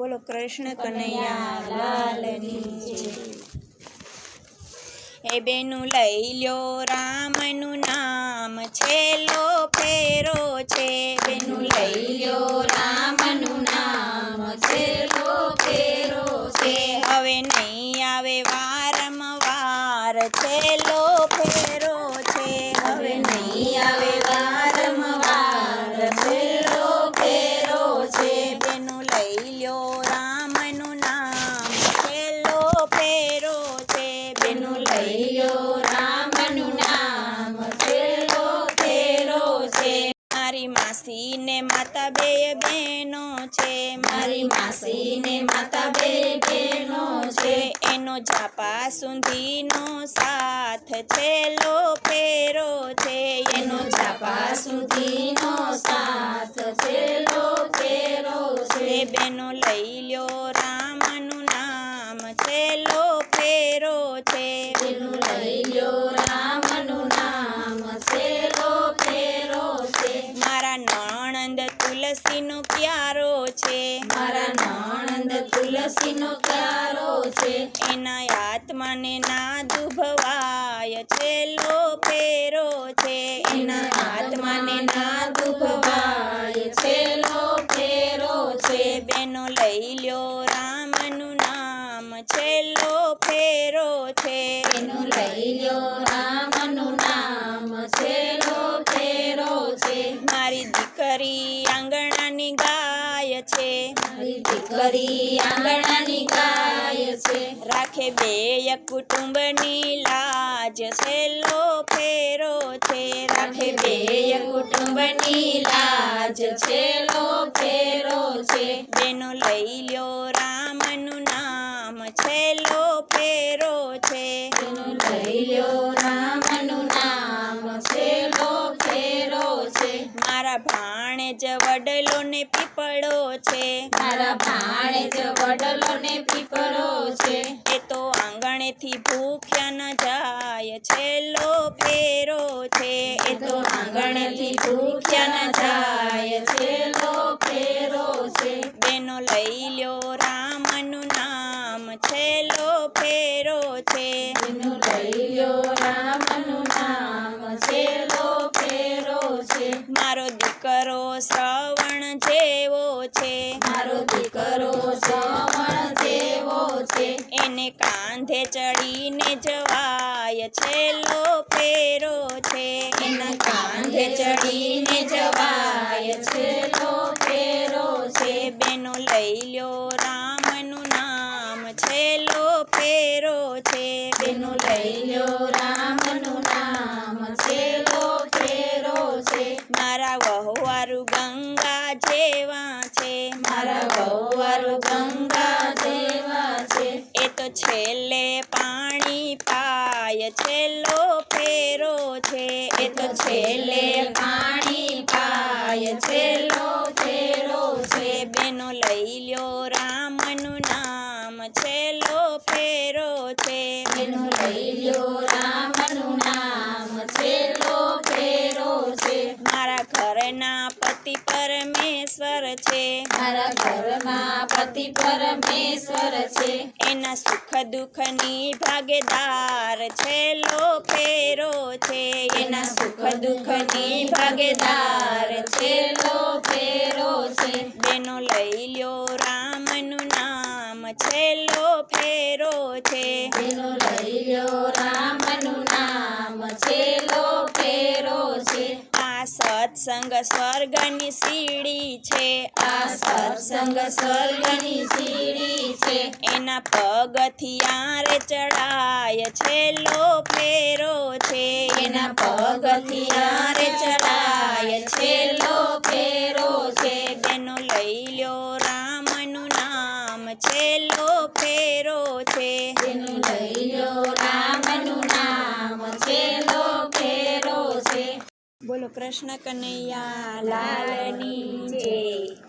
બોલો કૃષ્ણ કનૈયા લાલની જય। એ બેનું લઈ લ્યો રામનું નામ છેલ્લો ફેરો છે। બેનું લઈ લ્યો રામનું નામ છેલ્લો ફેરો છે। હવે નહીં આવે વારંવાર છેલ્લો ફેરો છે। હવે નહીં આવે વારંવાર છેલ્લો ફેરો છે। બેનું લઈ લ્યો રામનું નામ છેલ્લો ફેરો છે। બેનું લઈ લ્યો રામનું નામ છેલ્લો ફેરો છે। મારી માસી ને માતા બે બહેનો છે। મારી માસી ને માતા બે બહેનો છે। એનો ઝાપા સુધીનો સાથ છેલ્લો ફેરો છે। એનો ઝાપા સુધીનો સાથ છેલ્લો ફેરો છે। બેનો લઈ લ્યો રામનું નામ છેલ્લો ફેરો છે। બેનું લઈ લ્યો રામનું નામ છેલ્લો ફેરો છે। મારા નણંદ તુલસીનો પ્યારો છે। મારા નણંદ તુલસીનો પ્યારો છે। એના આત્માને ના દુભવાય છેલ્લો ફેરો છે। એના આત્માને ના દુભવાય છેલ્લો ફેરો છે। બેનો લઈ લ્યો રામનું નામ છેલ્લો ફેરો છે। બેનો લઈ લ્યો રામનું નામ છેલ્લો ફેરો છે। મારી દીકરી આંગણાની ગાય છે। મારી દીકરી આંગણાની ગાય છે। રાખે બે કુટુંબની લાજ છેલ્લો ફેરો છે। રાખે બે કુટુંબની લાજ છેલ્લો ફેરો છે। બેનો લઈ લ્યો રામનું નામ છેલ્લો ફેરો છે। બેનો લઈ લ્યો રામનું નામ છેલ્લો ફેરો છે। મારા ભાણેજ વડલો ને પીપળો છે। મારા ભાણેજ વડલો ને પીપળો છે। એ તો આંગણેથી ભૂખ્યા ન જાય છેલ્લો ફેરો છે। એ તો આંગણેથી ભૂખ્યા ન જાય છેલ્લો ફેરો છે। બેનો લઈ લ્યો રામનું નામ છેલ્લો ફેરો છે। બેનો લઈ લ્યો રામનું નામ છેલ્લો ફેરો છે। મારો દીકરો શ્રવણ જેવો છે। મારો દીકરો શ્રવણ જેવો છે। એને કાંધે ચડીને જવાય છેલ્લો ફેરો છે। એના કાંધે ચડીને જવાય છેલ્લો ફેરો છે। બેનો લઈ લ્યો રામનું નામ છેલ્લો ફેરો છે। બેનો લઈ લ્યો રામનું નામ છેલ્લો ફેરો છે। મારા વહુવારું ગંગા જેવા છે। મારા વહુવારું ગંગા જેવા છે। એ તો છેલ્લે પાણી પાય છેલ્લો ફેરો છે। એ તો છેલ્લે પાણી પાય છેલ્લો ફેરો છે। બેનો લઈ લ્યો રામનું નામ છેલ્લો ફેરો છે। બેનો લઈ લ્યો રામનું નામ છેલ્લો ફેરો છે। મારા ઘરના પતિ પરમેશ્વર છે। મારા ઘરમાં પતિ પરમેશ્વર છે। એના સુખ દુઃખની ભાગીદાર છેલ્લો ફેરો છે। એના સુખ દુઃખની ભાગીદાર છેલ્લો ફેરો છે। બેનો લઈ લ્યો રામનું નામ છેલ્લો ફેરો છે। બેનો લઈ લ્યો રામનું નામ છેલ્લો ફેરો છે। આ સત્સંગ સ્વર્ગની સીડી છે। આ સત્સંગ સ્વર્ગની સીડી છે। એના પગથિયાં રે ચડાય છેલ્લો ફેરો છે। એના પગથિયાં રે ચડાય છેલ્લો ફેરો છે। બેનો લઈ લ્યો રામનું નામ છેલ્લો ફેરો છે। બેનો લઈ લ્યો રામનું નામ છેલ્લો ફેરો છે। બોલો કૃષ્ણ કનૈયા લાલની જય।